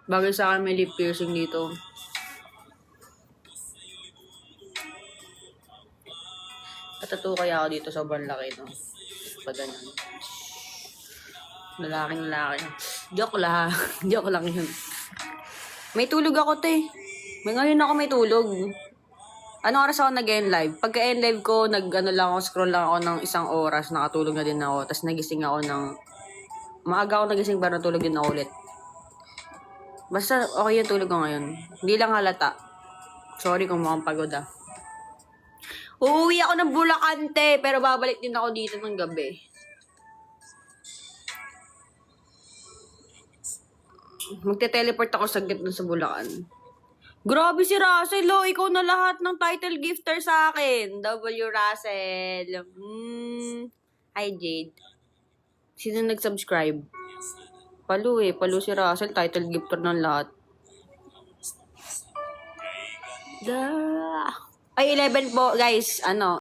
Bagay sa akin may lip piercing dito. Tattoo kaya ako dito, sobrang laki, no? Pa ganyan. Lalaki. Joke lang. Joke lang yun. May tulog ako, te. Ngayon ako may tulog. Anong oras ako nag-end live? Pagka-end live ko, scroll lang ako ng 1 oras, nakatulog na din ako. Tapos nagising ako maaga ako nagising para tulog din ako ulit. Basta okay yung tulog ko ngayon. Hindi lang halata. Sorry kung mukhang pagod ah. Uuwi ako ng Bulacan, te, pero babalik din ako dito ng gabi. Magte-teleport ako saglit dun sa Bulacan. Grabe si Russell, oh. Ikaw na lahat ng title gifter sa akin. W. Russell. Hi, Jade. Sino nag-subscribe? Palu si Russell, title gifter ng lahat. Ay, 11 po, guys.